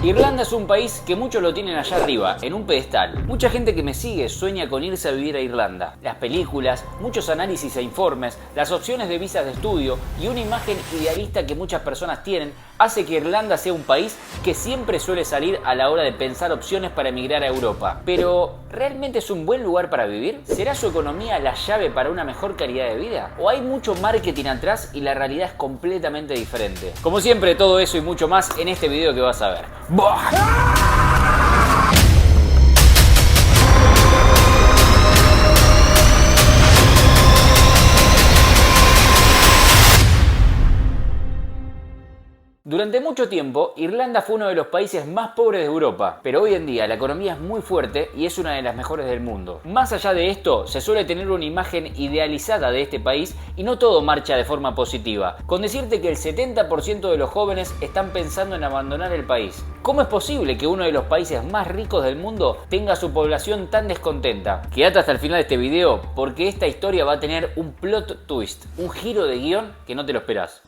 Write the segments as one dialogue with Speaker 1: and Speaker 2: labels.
Speaker 1: Irlanda es un país que muchos lo tienen allá arriba, en un pedestal. Mucha gente que me sigue sueña con irse a vivir a Irlanda. Las películas, muchos análisis e informes, las opciones de visas de estudio y una imagen idealista que muchas personas tienen hace que Irlanda sea un país que siempre suele salir a la hora de pensar opciones para emigrar a Europa. Pero, ¿realmente es un buen lugar para vivir? ¿Será su economía la llave para una mejor calidad de vida? ¿O hay mucho marketing atrás y la realidad es completamente diferente? Como siempre, todo eso y mucho más en este video que vas a ver. ¡Buah! Durante mucho tiempo, Irlanda fue uno de los países más pobres de Europa, pero hoy en día la economía es muy fuerte y es una de las mejores del mundo. Más allá de esto, se suele tener una imagen idealizada de este país y no todo marcha de forma positiva, con decirte que el 70% de los jóvenes están pensando en abandonar el país. ¿Cómo es posible que uno de los países más ricos del mundo tenga su población tan descontenta? Quédate hasta el final de este video porque esta historia va a tener un plot twist, un giro de guión que no te lo esperás.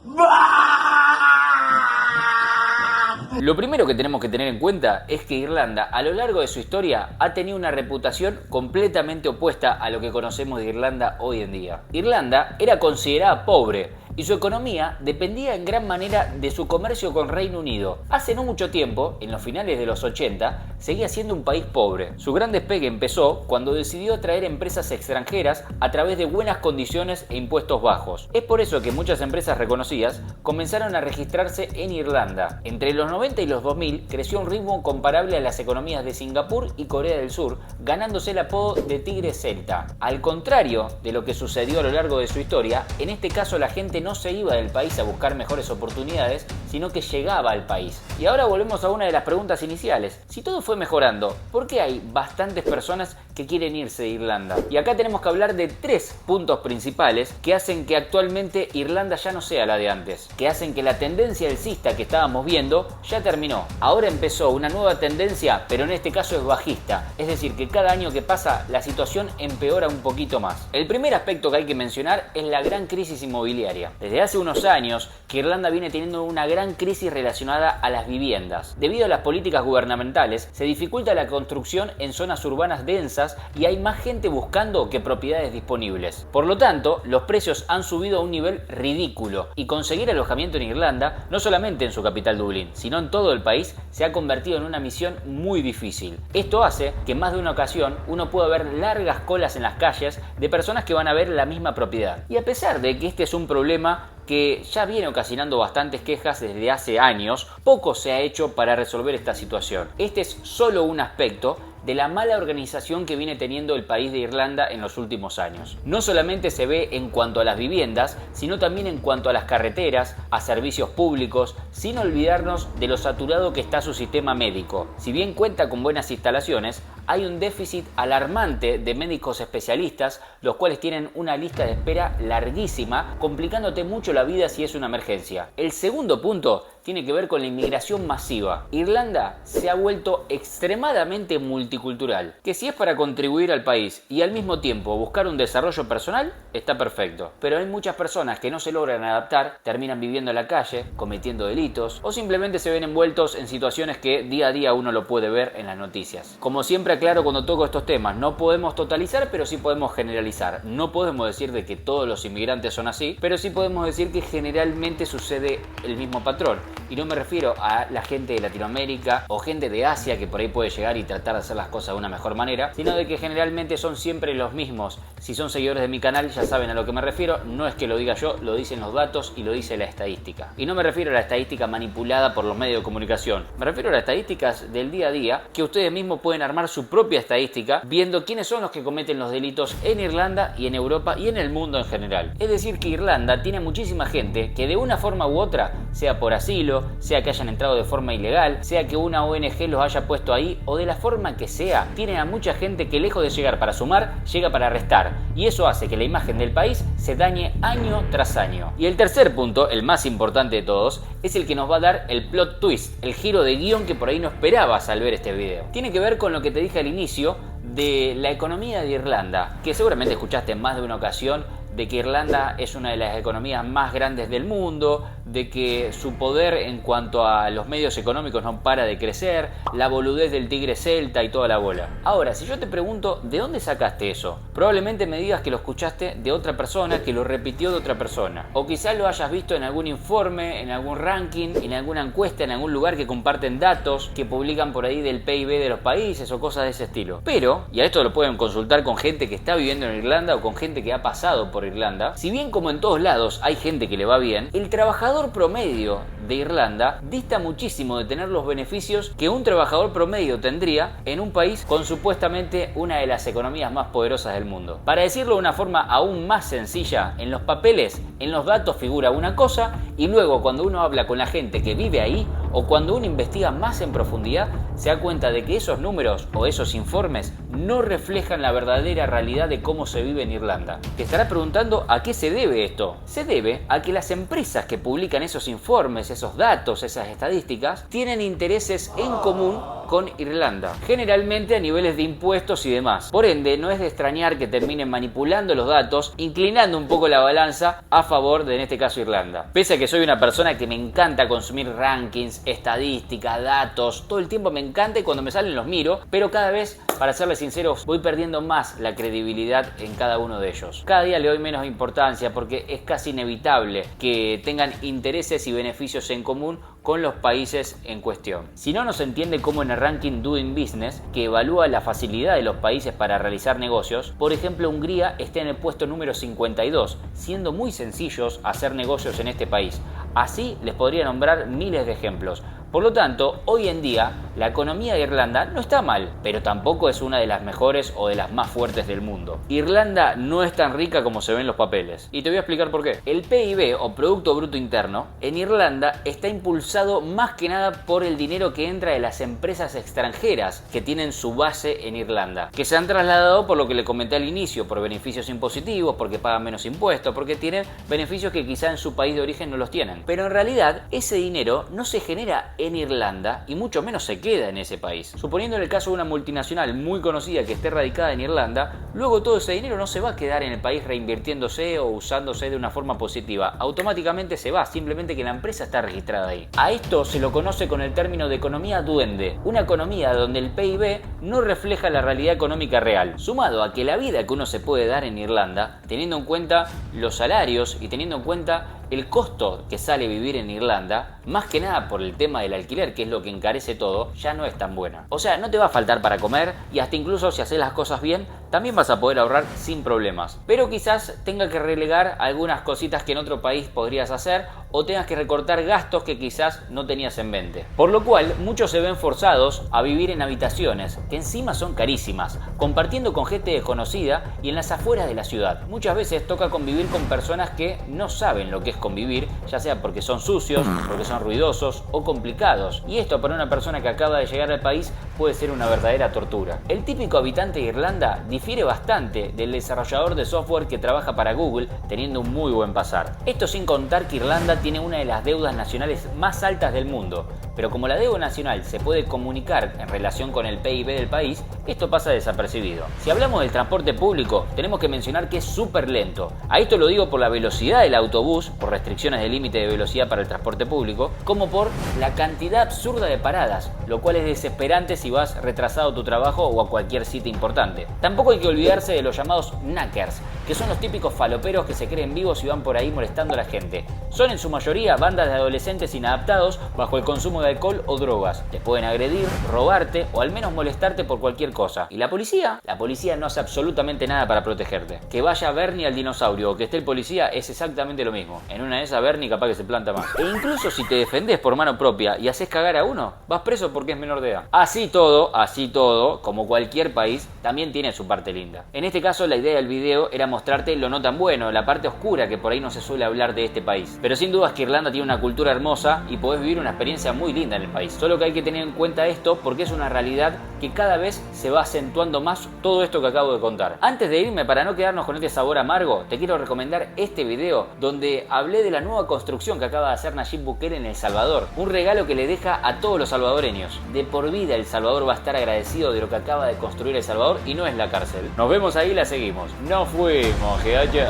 Speaker 1: Lo primero que tenemos que tener en cuenta es que Irlanda a lo largo de su historia ha tenido una reputación completamente opuesta a lo que conocemos de Irlanda hoy en día. Irlanda era considerada pobre y su economía dependía en gran manera de su comercio con Reino Unido. Hace no mucho tiempo, en los finales de los 80, seguía siendo un país pobre. Su gran despegue empezó cuando decidió atraer empresas extranjeras a través de buenas condiciones e impuestos bajos. Es por eso que muchas empresas reconocidas comenzaron a registrarse en Irlanda. Entre los 90 y los 2000 creció a un ritmo comparable a las economías de Singapur y Corea del Sur, ganándose el apodo de Tigre Celta. Al contrario de lo que sucedió a lo largo de su historia, en este caso la gente no se iba del país a buscar mejores oportunidades, sino que llegaba al país. Y ahora volvemos a una de las preguntas iniciales. Si todo fue mejorando, ¿por qué hay bastantes personas que quieren irse de Irlanda? Y acá tenemos que hablar de 3 puntos principales que hacen que actualmente Irlanda ya no sea la de antes, que hacen que la tendencia alcista que estábamos viendo ya terminó. Ahora empezó una nueva tendencia, pero en este caso es bajista, es decir, que cada año que pasa la situación empeora un poquito más. El primer aspecto que hay que mencionar es la gran crisis inmobiliaria. Desde hace unos años que Irlanda viene teniendo una gran crisis relacionada a las viviendas. Debido a las políticas gubernamentales, se dificulta la construcción en zonas urbanas densas y hay más gente buscando que propiedades disponibles. Por lo tanto, los precios han subido a un nivel ridículo y conseguir alojamiento en Irlanda, no solamente en su capital Dublín, sino en todo el país, se ha convertido en una misión muy difícil. Esto hace que en más de una ocasión uno pueda ver largas colas en las calles de personas que van a ver la misma propiedad. Y a pesar de que este es un problema que ya viene ocasionando bastantes quejas desde hace años, poco se ha hecho para resolver esta situación. Este es solo un aspecto de la mala organización que viene teniendo el país de Irlanda en los últimos años. No solamente se ve en cuanto a las viviendas, sino también en cuanto a las carreteras, a servicios públicos, sin olvidarnos de lo saturado que está su sistema médico. Si bien cuenta con buenas instalaciones, hay un déficit alarmante de médicos especialistas, los cuales tienen una lista de espera larguísima, complicándote mucho la vida si es una emergencia. El segundo punto tiene que ver con la inmigración masiva. Irlanda se ha vuelto extremadamente multicultural, que si es para contribuir al país y al mismo tiempo buscar un desarrollo personal, está perfecto. Pero hay muchas personas que no se logran adaptar, terminan viviendo en la calle, cometiendo delitos o simplemente se ven envueltos en situaciones que día a día uno lo puede ver en las noticias. Como siempre aclaro cuando toco estos temas, no podemos totalizar, pero sí podemos generalizar. No podemos decir de que todos los inmigrantes son así, pero sí podemos decir que generalmente sucede el mismo patrón. Y no me refiero a la gente de Latinoamérica o gente de Asia que por ahí puede llegar y tratar de hacer las cosas de una mejor manera, sino de que generalmente son siempre los mismos. Si son seguidores de mi canal ya saben a lo que me refiero, no es que lo diga yo, lo dicen los datos y lo dice la estadística. Y no me refiero a la estadística manipulada por los medios de comunicación, me refiero a las estadísticas del día a día, que ustedes mismos pueden armar su propia estadística viendo quiénes son los que cometen los delitos en Irlanda y en Europa y en el mundo en general. Es decir que Irlanda tiene muchísima gente que de una forma u otra, sea por asilo, sea que hayan entrado de forma ilegal, sea que una ONG los haya puesto ahí o de la forma que sea, tienen a mucha gente que lejos de llegar para sumar, llega para restar. Y eso hace que la imagen del país se dañe año tras año. Y el tercer punto, el más importante de todos, es el que nos va a dar el plot twist, el giro de guión que por ahí no esperabas al ver este video. Tiene que ver con lo que te dije al inicio de la economía de Irlanda, que seguramente escuchaste en más de una ocasión de que Irlanda es una de las economías más grandes del mundo, de que su poder en cuanto a los medios económicos no para de crecer, la boludez del tigre celta y toda la bola. Ahora, si yo te pregunto, ¿de dónde sacaste eso? Probablemente me digas que lo escuchaste de otra persona, que lo repitió de otra persona. O quizás lo hayas visto en algún informe, en algún ranking, en alguna encuesta, en algún lugar que comparten datos, que publican por ahí del PIB de los países o cosas de ese estilo. Pero, y a esto lo pueden consultar con gente que está viviendo en Irlanda o con gente que ha pasado por Irlanda, si bien como en todos lados hay gente que le va bien, el trabajador promedio de Irlanda dista muchísimo de tener los beneficios que un trabajador promedio tendría en un país con supuestamente una de las economías más poderosas del mundo. Para decirlo de una forma aún más sencilla, en los papeles, en los datos figura una cosa y luego cuando uno habla con la gente que vive ahí o cuando uno investiga más en profundidad se da cuenta de que esos números o esos informes no reflejan la verdadera realidad de cómo se vive en Irlanda. Te estarás preguntando a qué se debe esto. Se debe a que las empresas que publican esos informes, esos datos, esas estadísticas, tienen intereses en común con Irlanda, generalmente a niveles de impuestos y demás. Por ende, no es de extrañar que terminen manipulando los datos, inclinando un poco la balanza a favor de, en este caso, Irlanda. Pese a que soy una persona que me encanta consumir rankings, estadísticas, datos, todo el tiempo me encanta y cuando me salen los miro, pero cada vez, para serles sinceros, voy perdiendo más la credibilidad en cada uno de ellos. Cada día le doy menos importancia porque es casi inevitable que tengan intereses y beneficios en común con los países en cuestión. Si no nos entiende cómo en el ranking Doing Business, que evalúa la facilidad de los países para realizar negocios, por ejemplo Hungría está en el puesto número 52, siendo muy sencillos hacer negocios en este país. Así les podría nombrar miles de ejemplos. Por lo tanto, hoy en día, la economía de Irlanda no está mal, pero tampoco es una de las mejores o de las más fuertes del mundo. Irlanda no es tan rica como se ven en los papeles. Y te voy a explicar por qué. El PIB o Producto Bruto Interno en Irlanda está impulsado más que nada por el dinero que entra de las empresas extranjeras que tienen su base en Irlanda, que se han trasladado por lo que le comenté al inicio, por beneficios impositivos, porque pagan menos impuestos, porque tienen beneficios que quizá en su país de origen no los tienen. Pero en realidad, ese dinero no se genera en Irlanda y mucho menos se queda en ese país. Suponiendo en el caso de una multinacional muy conocida que esté radicada en Irlanda, luego todo ese dinero no se va a quedar en el país reinvirtiéndose o usándose de una forma positiva. Automáticamente se va, simplemente que la empresa está registrada ahí. A esto se lo conoce con el término de economía duende, una economía donde el PIB no refleja la realidad económica real. Sumado a que la vida que uno se puede dar en Irlanda, teniendo en cuenta los salarios y teniendo en cuenta el costo que sale vivir en Irlanda, más que nada por el tema del alquiler, que es lo que encarece todo, ya no es tan buena. O sea, no te va a faltar para comer y hasta incluso si haces las cosas bien, también vas a poder ahorrar sin problemas. Pero quizás tenga que relegar algunas cositas que en otro país podrías hacer o tengas que recortar gastos que quizás no tenías en mente. Por lo cual, muchos se ven forzados a vivir en habitaciones, que encima son carísimas, compartiendo con gente desconocida y en las afueras de la ciudad. Muchas veces toca convivir con personas que no saben lo que es convivir, ya sea porque son sucios, porque son ruidosos o complicados. Y esto para una persona que acaba de llegar al país puede ser una verdadera tortura. El típico habitante de Irlanda difiere bastante del desarrollador de software que trabaja para Google, teniendo un muy buen pasar. Esto sin contar que Irlanda tiene una de las deudas nacionales más altas del mundo, pero como la deuda nacional se puede comunicar en relación con el PIB del país, esto pasa desapercibido. Si hablamos del transporte público, tenemos que mencionar que es súper lento. A esto lo digo por la velocidad del autobús, por restricciones de límite de velocidad para el transporte público, como por la cantidad absurda de paradas, lo cual es desesperante si vas retrasado a tu trabajo o a cualquier cita importante. Tampoco hay que olvidarse de los llamados knackers, que son los típicos faloperos que se creen vivos y van por ahí molestando a la gente. Son en su mayoría bandas de adolescentes inadaptados bajo el consumo de alcohol o drogas. Te pueden agredir, robarte o al menos molestarte por cualquier cosa. ¿Y la policía? La policía no hace absolutamente nada para protegerte. Que vaya Bernie al dinosaurio o que esté el policía es exactamente lo mismo. En una de esas Bernie capaz que se planta más. E incluso si te defendés por mano propia y haces cagar a uno, vas preso porque es menor de edad. Así todo, como cualquier país, también tiene su parte linda. En este caso la idea del video era mostrarte lo no tan bueno, la parte oscura que por ahí no se suele hablar de este país. Pero sin dudas que Irlanda tiene una cultura hermosa y podés vivir una experiencia muy linda en el país. Solo que hay que tener en cuenta esto porque es una realidad que cada vez se va acentuando más todo esto que acabo de contar. Antes de irme, para no quedarnos con este sabor amargo, te quiero recomendar este video donde hablé de la nueva construcción que acaba de hacer Nayib Bukele en El Salvador. Un regalo que le deja a todos los salvadoreños. De por vida El Salvador va a estar agradecido de lo que acaba de construir El Salvador y no es la cárcel. Nos vemos ahí y la seguimos. Nos fuimos, que allá.